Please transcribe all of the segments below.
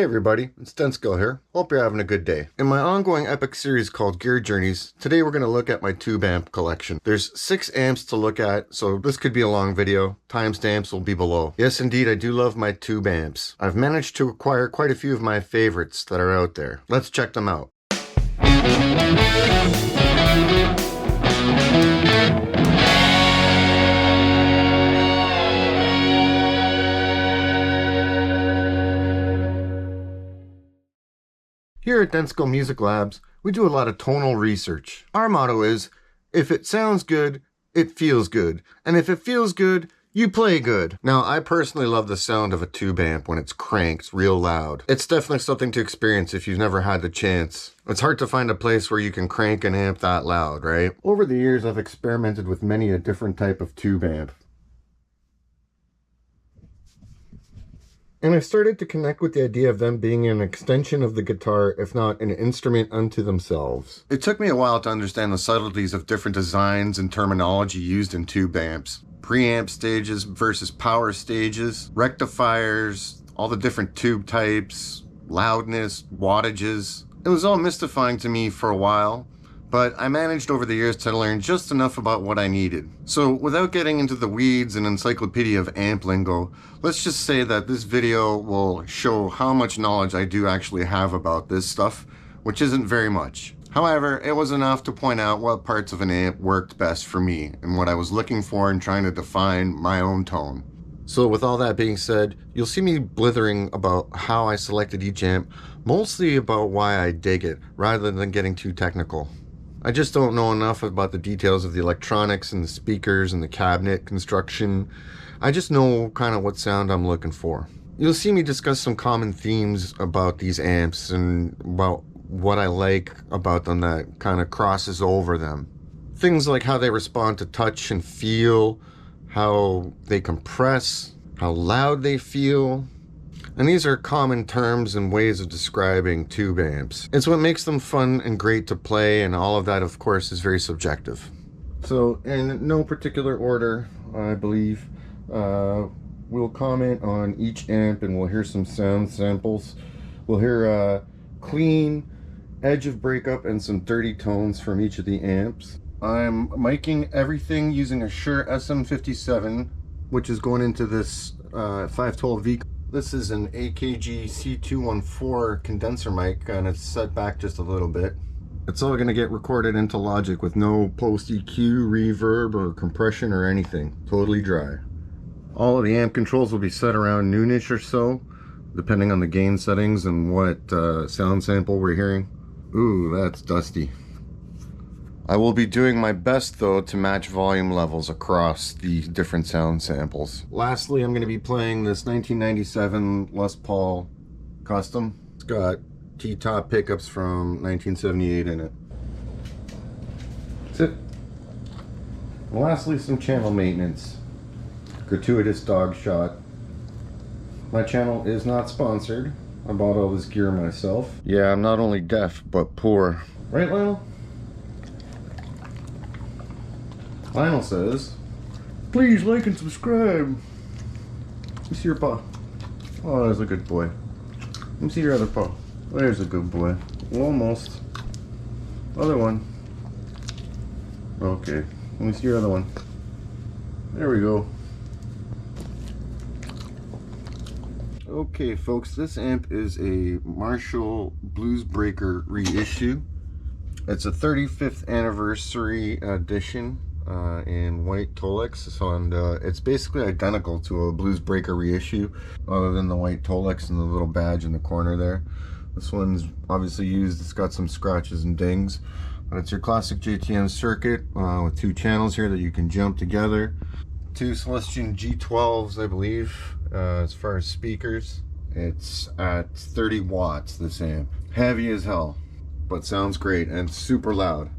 everybody, it's denskil here. Hope you're having a good day. In my ongoing epic series called Gear Journeys, today we're going to look at my tube amp collection. There's 6 amps to look at, so this could be a long video. Timestamps will be below. Yes, indeed, I do love my tube amps. I've managed to acquire quite a few of my favorites that are out there. Let's check them out. Here at denskil Music Labs, we do a lot of tonal research. Our motto is, if it sounds good, it feels good. And if it feels good, you play good. Now, I personally love the sound of a tube amp when it's cranked real loud. It's definitely something to experience if you've never had the chance. It's hard to find a place where you can crank an amp that loud, right? Over the years, I've experimented with many a different type of tube amp. And I started to connect with the idea of them being an extension of the guitar, if not an instrument unto themselves. It took me a while to understand the subtleties of different designs and terminology used in tube amps. Preamp stages versus power stages, rectifiers, all the different tube types, loudness, wattages. It was all mystifying to me for a while, but I managed over the years to learn just enough about what I needed. So without getting into the weeds and encyclopedia of amp lingo, let's just say that this video will show how much knowledge I do actually have about this stuff, which isn't very much. However, it was enough to point out what parts of an amp worked best for me and what I was looking for in trying to define my own tone. So with all that being said, you'll see me blithering about how I selected each amp, mostly about why I dig it, rather than getting too technical. I just don't know enough about the details of the electronics and the speakers and the cabinet construction. I just know kind of what sound I'm looking for. You'll see me discuss some common themes about these amps and about what I like about them that kind of crosses over them. Things like how they respond to touch and feel, how they compress, how loud they feel. And these are common terms and ways of describing tube amps. It's what makes them fun and great to play, and all of that, of course, is very subjective. So, in no particular order, I believe, we'll comment on each amp and we'll hear some sound samples. We'll hear clean, edge of breakup, and some dirty tones from each of the amps. I'm miking everything using a Suhr SM57, which is going into this 512V. This is an AKG C214 condenser mic, and it's set back just a little bit. It's all going to get recorded into Logic with no post EQ, reverb, or compression or anything. Totally dry. All of the amp controls will be set around noonish or so, depending on the gain settings and what sound sample we're hearing. Ooh, that's dusty. I will be doing my best though to match volume levels across the different sound samples. Lastly, I'm going to be playing this 1997 Les Paul Custom. It's got T-top pickups from 1978 in it. That's it. And lastly, some channel maintenance. Gratuitous dog shot. My channel is not sponsored. I bought all this gear myself. Yeah, I'm not only deaf, but poor. Right, Lionel? Lionel says, please like and subscribe. Let me see your paw. Oh, there's a good boy. Let me see your other paw. There's a good boy. Almost. Other one. Okay. Let me see your other one. There we go. Okay, folks, this amp is a Marshall Bluesbreaker reissue. It's a 35th anniversary edition. In white Tolex, and it's basically identical to a Bluesbreaker reissue, other than the white Tolex and the little badge in the corner there. This one's obviously used, it's got some scratches and dings, but it's your classic JTM circuit with 2 channels here that you can jump together. 2 Celestion G12s, I believe, as far as speakers. It's at 30 watts, this amp. Heavy as hell, but sounds great and super loud.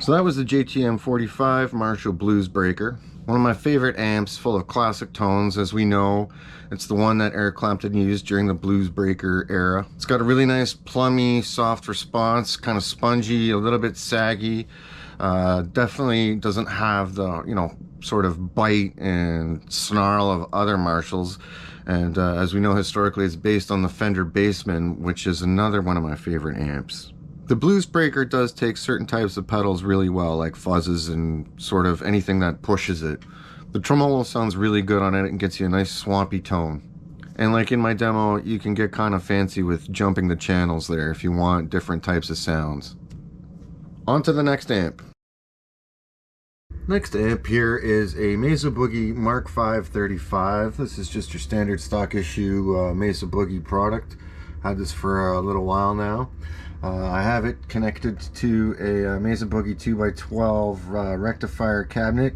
So that was the JTM45 Marshall Bluesbreaker. One of my favorite amps, full of classic tones. As we know, it's the one that Eric Clapton used during the Bluesbreaker era. It's got a really nice plummy, soft response, kind of spongy, a little bit saggy. Definitely doesn't have the, you know, sort of bite and snarl of other Marshalls. And as we know, historically, it's based on the Fender Bassman, which is another one of my favorite amps. The Bluesbreaker does take certain types of pedals really well, like fuzzes and sort of anything that pushes it. The tremolo sounds really good on it and gets you a nice swampy tone. And like in my demo, you can get kind of fancy with jumping the channels there if you want different types of sounds. On to the next amp. Next amp here is a Mesa Boogie Mark V 35. This is just your standard stock issue Mesa Boogie product. Had this for a little while now. I have it connected to a Mesa Boogie 2x12 rectifier cabinet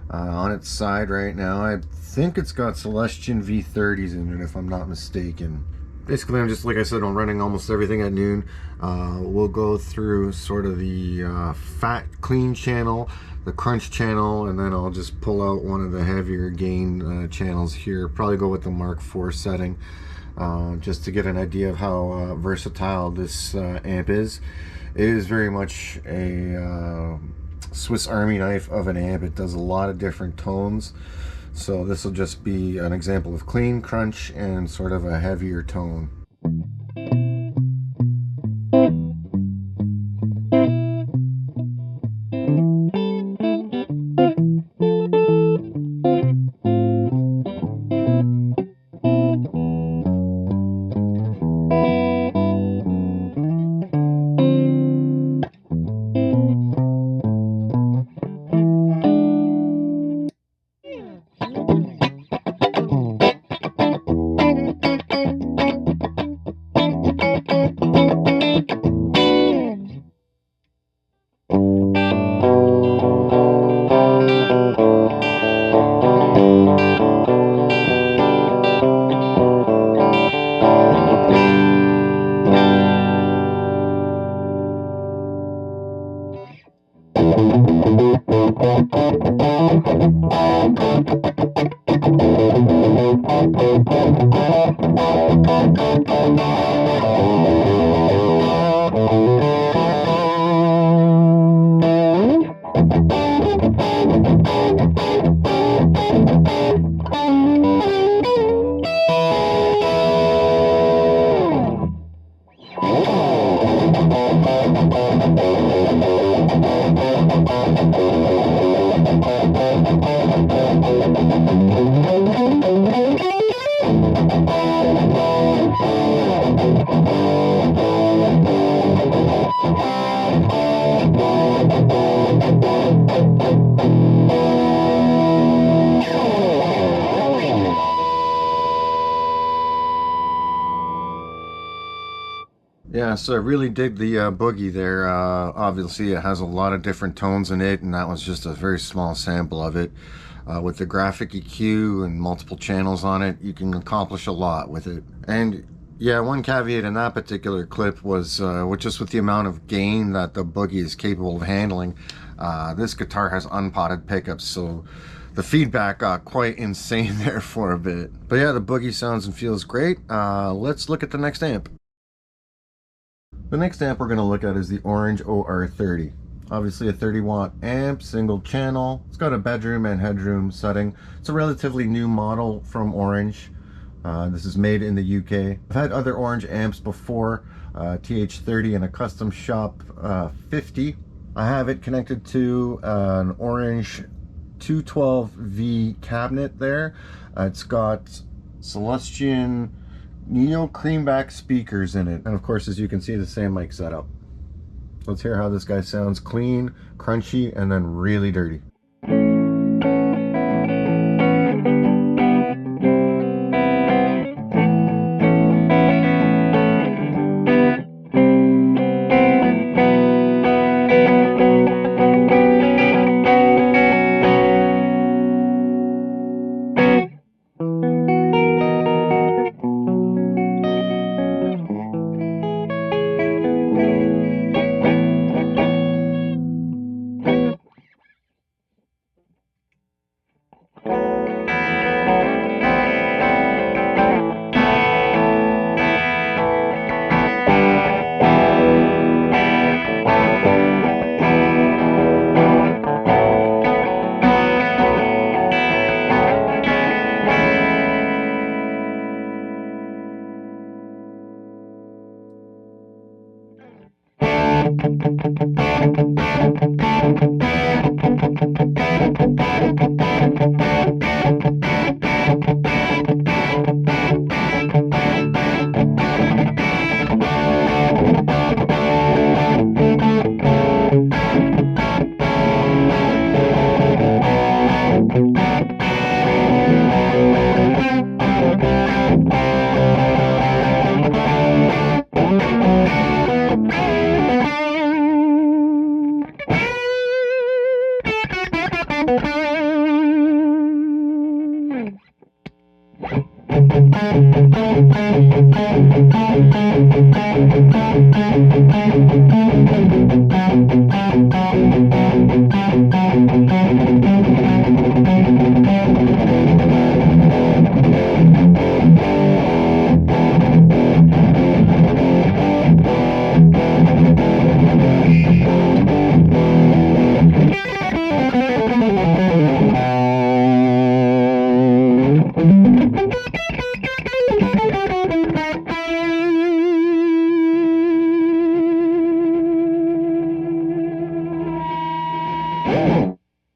on its side right now. I think it's got Celestion V30s in it, if I'm not mistaken. Basically, I'm just, like I said, I'm running almost everything at noon. We'll go through sort of the fat clean channel, the crunch channel, and then I'll just pull out one of the heavier gain channels here. Probably go with the Mark IV setting. Just to get an idea of how versatile this amp is. It is very much a Swiss Army knife of an amp. It does a lot of different tones. So this will just be an example of clean, crunch, and sort of a heavier tone. Yeah, so I really dig the Boogie there. Obviously, it has a lot of different tones in it, and that was just a very small sample of it. With the graphic EQ and multiple channels on it, you can accomplish a lot with it. And yeah, one caveat in that particular clip was just with the amount of gain that the Boogie is capable of handling, this guitar has unpotted pickups, so the feedback got quite insane there for a bit. But yeah, the Boogie sounds and feels great. Let's look at the next amp. The next amp we're going to look at is the Orange OR30. Obviously a 30-watt amp, single channel. It's got a bedroom and headroom setting. It's a relatively new model from Orange. This is made in the UK. I've had other Orange amps before, TH30 and a Custom Shop 50. I have it connected to an Orange 212V cabinet there. It's got Celestion Neo creamback speakers in it, and of course, as you can see, the same mic setup. Let's hear how this guy sounds: clean, crunchy, and then really dirty.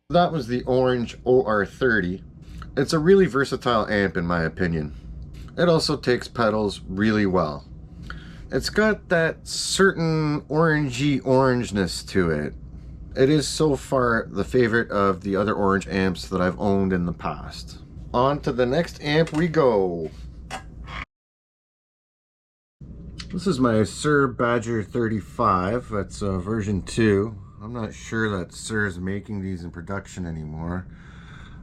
That was the orange OR30. It's a really versatile amp in my opinion. It also takes pedals really well. It's got that certain orangey orangeness to it. It is so far the favorite of the other orange amps that I've owned in the past. On to the next amp we go. This is my Suhr Badger 35. That's version 2. I'm not sure that Suhr is making these in production anymore.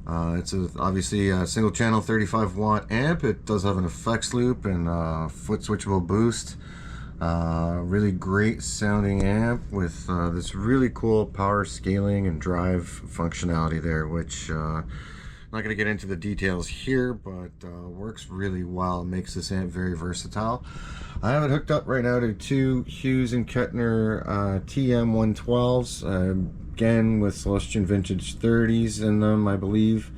It's obviously a single channel 35 watt amp. It does have an effects loop and foot switchable boost. Really great sounding amp with this really cool power scaling and drive functionality there, which I'm not going to get into the details here, but works really well. Makes this amp very versatile. I have it hooked up right now to two Hughes and Kettner TM112s, again with Celestion Vintage 30s in them, I believe.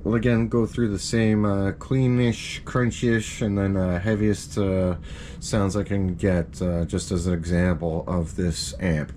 We'll again go through the same cleanish, crunchish, and then heaviest sounds I can get, just as an example of this amp.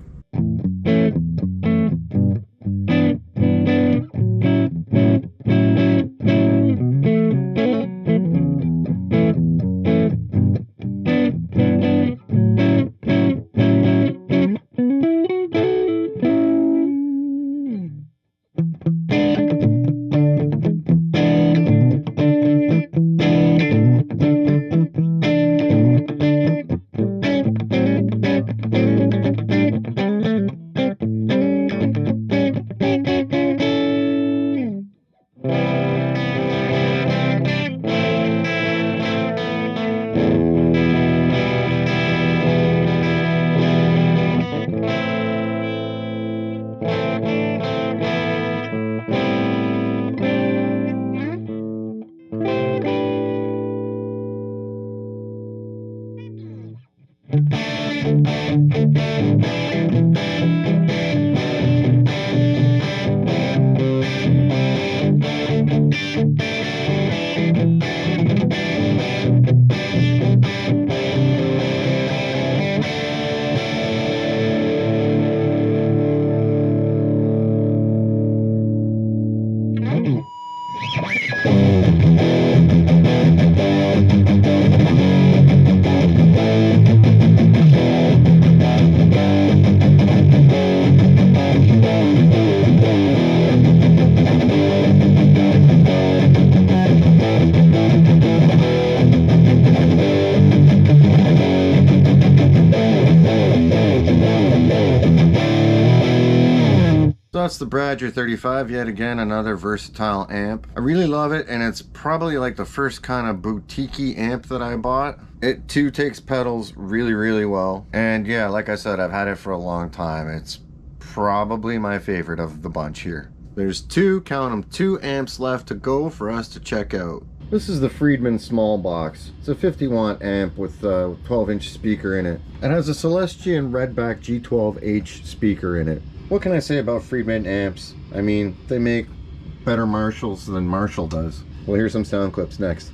That's the Badger 35, yet again another versatile amp. I really love it, and it's probably like the first kind of boutique-y amp that I bought. It too takes pedals really well, and yeah, like I said, I've had it for a long time. It's probably my favorite of the bunch here. There's count them, two amps left to go for us to check out. This is the Friedman Smallbox. It's a 50 watt amp with a 12-inch speaker in it. It has a Celestion Redback G12H speaker in it. What can I say about Friedman amps? I mean, they make better Marshalls than Marshall does. Well, here's some sound clips next.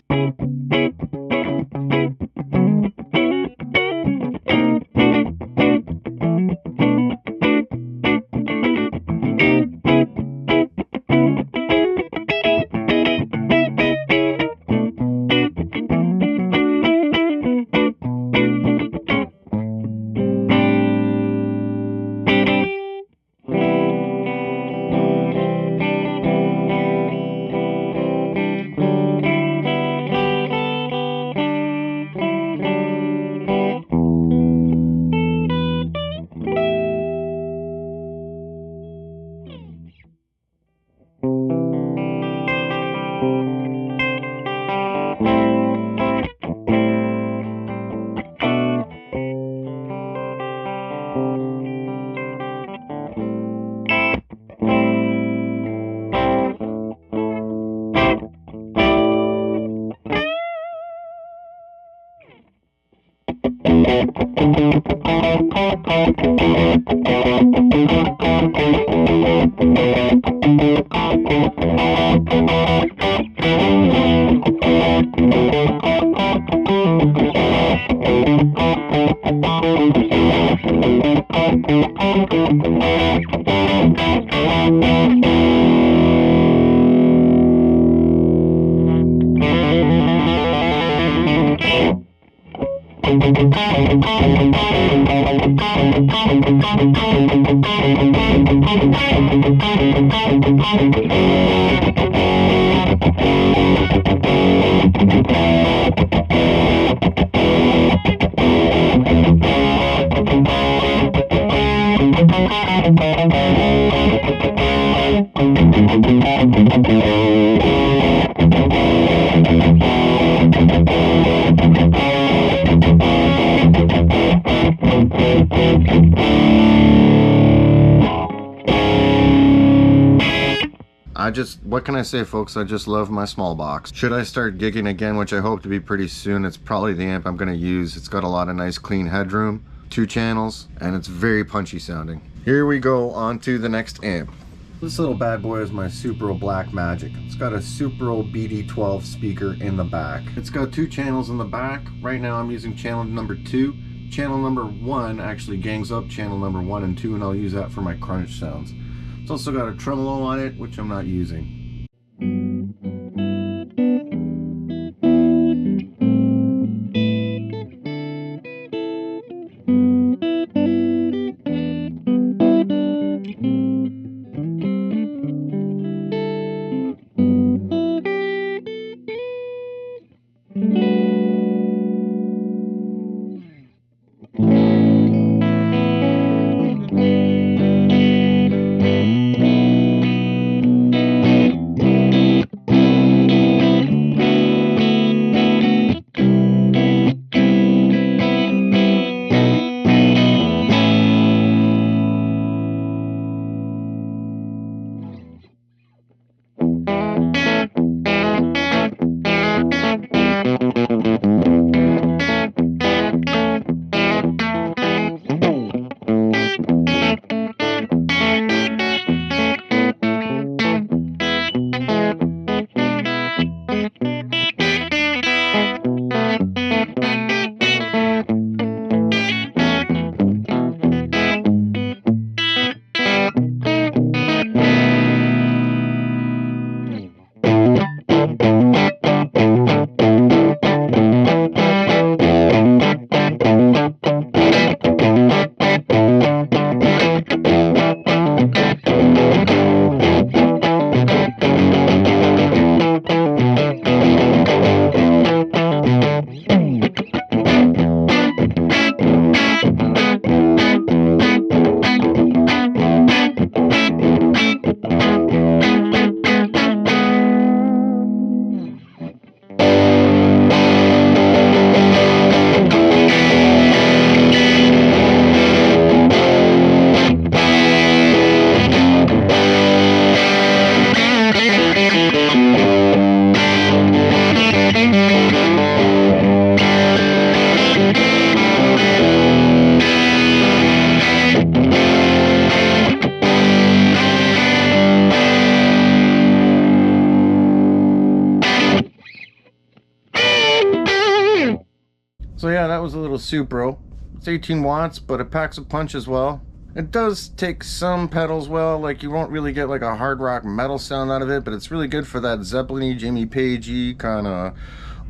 What can I say, folks? I just love my Smallbox. Should I start gigging again, which I hope to be pretty soon, it's probably the amp I'm going to use. It's got a lot of nice clean headroom, 2 channels, and it's very punchy sounding. Here we go on to the next amp. This little bad boy is my Supro Black Magick. It's got a Supro BD12 speaker in the back. It's got 2 channels in the back. Right now I'm using channel number 2. Channel number 1 actually gangs up channel number 1 and 2, and I'll use that for my crunch sounds. It's also got a tremolo on it, which I'm not using. So yeah, that was a little Supro. It's 18 watts, but it packs a punch as well. It does take some pedals well, like you won't really get like a hard rock metal sound out of it, but it's really good for that Zeppelin-y, Jimmy Page-y kind of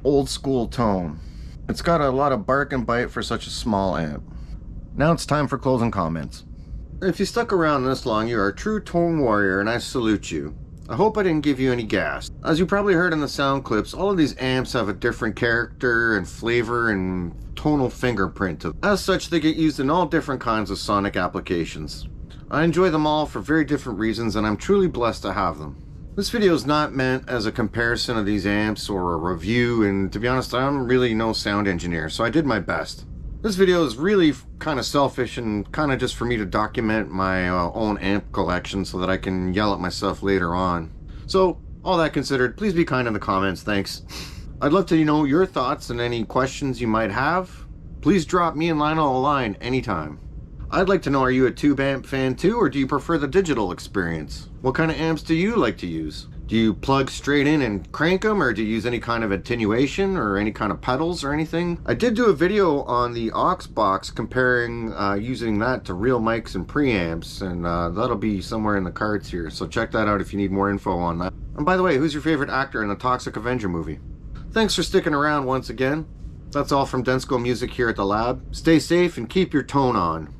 old school tone. It's got a lot of bark and bite for such a small amp. Now it's time for closing comments. If you stuck around this long, you are a true tone warrior and I salute you. I hope I didn't give you any gas. As you probably heard in the sound clips, all of these amps have a different character and flavor and tonal fingerprint to them. As such, they get used in all different kinds of sonic applications. I enjoy them all for very different reasons and I'm truly blessed to have them. This video is not meant as a comparison of these amps or a review, and to be honest, I'm really no sound engineer, so I did my best. This video is really kind of selfish and kind of just for me to document my own amp collection so that I can yell at myself later on. So, all that considered, please be kind in the comments, thanks. I'd love to know your thoughts and any questions you might have. please drop me and Lionel a line anytime. I'd like to know, are you a tube amp fan too, or do you prefer the digital experience? What kind of amps do you like to use? Do you plug straight in and crank them, or do you use any kind of attenuation or any kind of pedals or anything? I did do a video on the aux box comparing using that to real mics and preamps, and that'll be somewhere in the cards here, so check that out if you need more info on that. And by the way, who's your favorite actor in the Toxic Avenger movie? Thanks for sticking around once again. That's all from denskil Music here at the lab. Stay safe and keep your tone on.